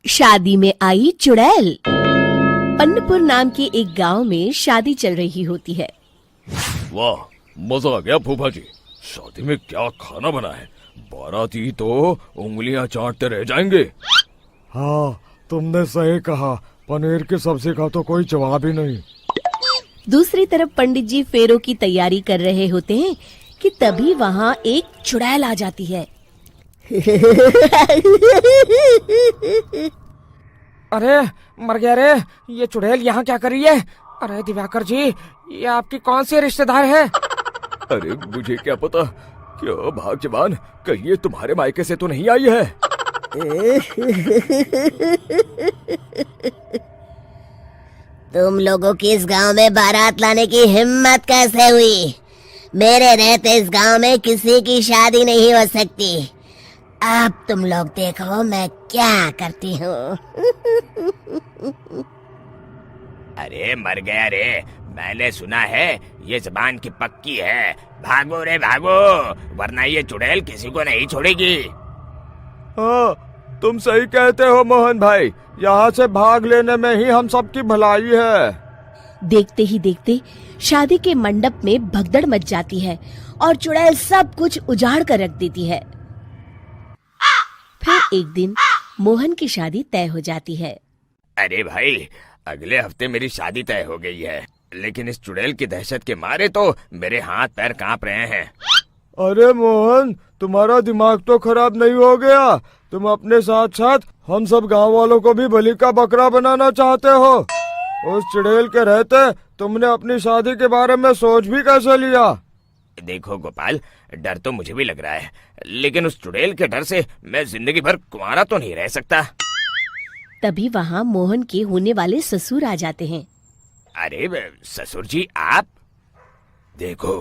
शादी में आई चुड़ैल। पन्नपुर नाम के एक गांव में शादी चल रही होती है। वाह, मजा आ गया फूफा जी। शादी में क्या खाना बना है, बाराती तो उंगलियां चाटते रह जाएंगे। हाँ, तुमने सही कहा। पनीर की सब्जी का तो कोई जवाब ही नहीं। दूसरी तरफ पंडित जी फेरों की तैयारी कर रहे होते हैं कि तभी वहाँ एक चुड़ैल आ जाती है। अरे मर गया रे, ये चुड़ैल यहाँ क्या कर रही है? अरे दिवाकर जी, ये आपकी कौन सी रिश्तेदार है? अरे मुझे क्या पता, क्या भाग्यवान, कहीं ये तुम्हारे मायके से तो नहीं आई है। तुम लोगों की इस गांव में बारात लाने की हिम्मत कैसे हुई? मेरे रहते इस गांव में किसी की शादी नहीं हो सकती। अब तुम लोग देखो मैं क्या करती हूँ। अरे मर गया रे, मैंने सुना है ये जबान की पक्की है। भागो रे भागो, वरना ये चुड़ैल किसी को नहीं छोड़ेगी। हाँ, तुम सही कहते हो मोहन भाई। यहाँ से भाग लेने में ही हम सबकी भलाई है। देखते ही देखते शादी के मंडप में भगदड़ मच जाती है और चुड़ैल सब कुछ उजाड़ कर रख देती है। फिर एक दिन मोहन की शादी तय हो जाती है। अरे भाई, अगले हफ्ते मेरी शादी तय हो गई है, लेकिन इस चुड़ैल की दहशत के मारे तो मेरे हाथ पैर कांप रहे हैं। अरे मोहन, तुम्हारा दिमाग तो खराब नहीं हो गया? तुम अपने साथ साथ हम सब गांव वालों को भी बलि का बकरा बनाना चाहते हो? उस चुड़ैल के रहते तुमने अपनी शादी के बारे में सोच भी कैसे लिया? देखो गोपाल, डर तो मुझे भी लग रहा है, लेकिन उस चुड़ैल के डर से मैं जिंदगी भर कुंवारा तो नहीं रह सकता। तभी वहाँ मोहन के होने वाले ससुर आ जाते हैं। अरे ससुर जी, आप? देखो,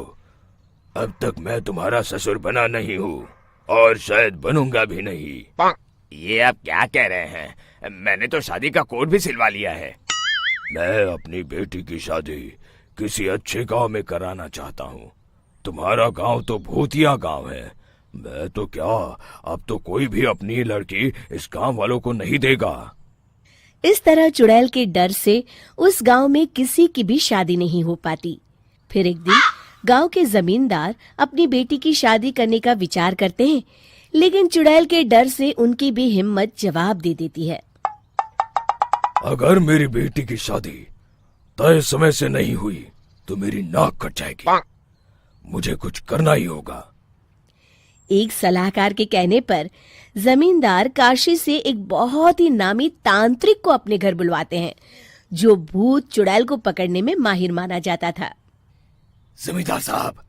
अब तक मैं तुम्हारा ससुर बना नहीं हूँ और शायद बनूंगा भी नहीं। ये आप क्या कह रहे हैं? मैंने तो शादी का कोड भी सिलवा लिया है। मैं अपनी बेटी की शादी किसी अच्छे गांव में कराना चाहता हूँ। तुम्हारा गांव तो भूतिया गांव है। मैं तो क्या, अब तो कोई भी अपनी लड़की इस गांव वालों को नहीं देगा। इस तरह चुड़ैल के डर से उस गांव में किसी की भी शादी नहीं हो पाती। फिर एक दिन गांव के जमींदार अपनी बेटी की शादी करने का विचार करते हैं, लेकिन चुड़ैल के डर से उनकी भी हिम्मत जवाब दे देती है। अगर मेरी बेटी की शादी तय समय से नहीं हुई तो मेरी नाक कट जाएगी। मुझे कुछ करना ही होगा। एक सलाहकार के कहने पर जमींदार काशी से एक बहुत ही नामी तांत्रिक को अपने घर बुलवाते हैं, जो भूत चुड़ैल को पकड़ने में माहिर माना जाता था। जमींदार साहब,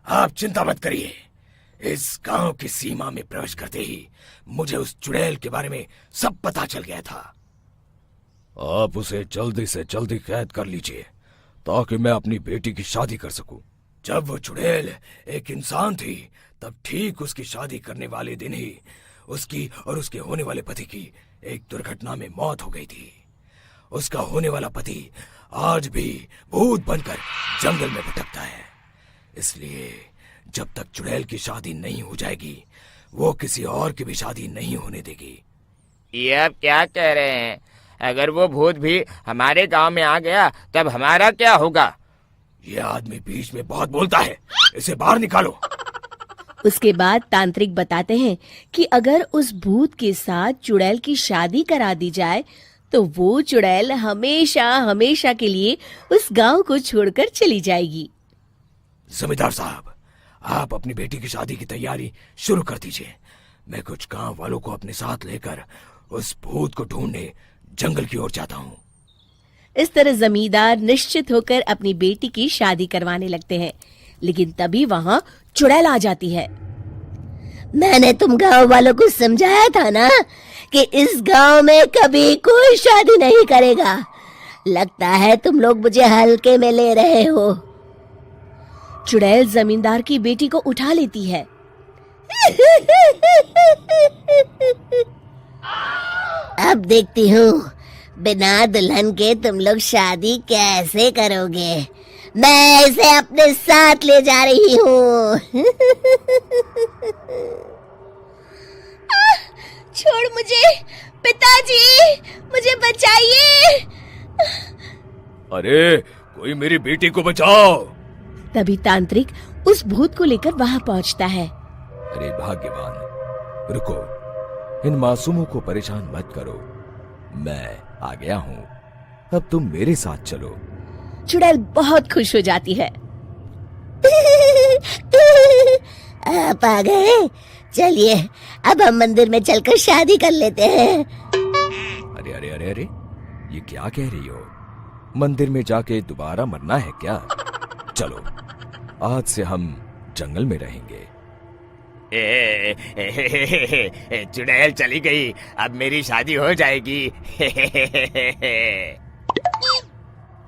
आप चिंता मत करिए। इस गांव की सीमा में प्रवेश करते ही मुझे उस चुड़ैल के बारे में सब पता चल गया था। आप उसे जल्दी से जल्दी कैद कर लीजिए ताकि मैं अपनी बेटी की शादी कर सकूं। जब वो चुड़ैल एक इंसान थी, तब ठीक उसकी शादी करने वाले दिन ही उसकी और उसके होने वाले पति की एक दुर्घटना में मौत हो गई थी। उसका होने वाला पति आज भी भूत बनकर जंगल में भटकता है। इसलिए जब तक चुड़ैल की शादी नहीं हो जाएगी, वो किसी और की भी शादी नहीं होने देगी। ये आप क्या कह रहे हैं? अगर वो भूत भी हमारे गांव में आ गया तब हमारा क्या होगा? ये आदमी बीच में बहुत बोलता है, इसे बाहर निकालो। उसके बाद तांत्रिक बताते हैं कि अगर उस भूत के साथ चुड़ैल की शादी करा दी जाए तो वो चुड़ैल हमेशा हमेशा के लिए उस गांव को छोड़कर चली जाएगी। जमींदार साहब, आप अपनी बेटी की शादी की तैयारी शुरू कर दीजिए। मैं कुछ गांव वालों को अपने साथ लेकर उस भूत को ढूंढने जंगल की ओर जाता हूँ। इस तरह जमींदार निश्चित होकर अपनी बेटी की शादी करवाने लगते हैं, लेकिन तभी वहाँ चुड़ैल आ जाती है। मैंने तुम गांव वालों को समझाया था ना कि इस गांव में कभी कोई शादी नहीं करेगा। लगता है तुम लोग मुझे हल्के में ले रहे हो। चुड़ैल जमींदार की बेटी को उठा लेती है। अब देखती हूँ बिना दुल्हन के तुम लोग शादी कैसे करोगे। मैं इसे अपने साथ ले जा रही हूँ। छोड़ मुझे, पिताजी, मुझे बचाइए। अरे कोई मेरी बेटी को बचाओ। तभी तांत्रिक उस भूत को लेकर वहां पहुंचता है। अरे भाग्यवान, रुको, इन मासूमों को परेशान मत करो, मैं आ गया हूँ, अब तुम मेरे साथ चलो। चुड़ैल बहुत खुश हो जाती है। आप आ गए, चलिए अब हम मंदिर में चलकर शादी कर लेते हैं। अरे अरे अरे अरे, ये क्या कह रही हो? मंदिर में जाके दोबारा मरना है क्या? चलो, आज से हम जंगल में रहेंगे। चुड़ैल चली गई, अब मेरी शादी हो जाएगी।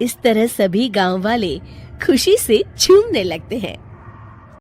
इस तरह सभी गांव वाले खुशी से झूमने लगते हैं।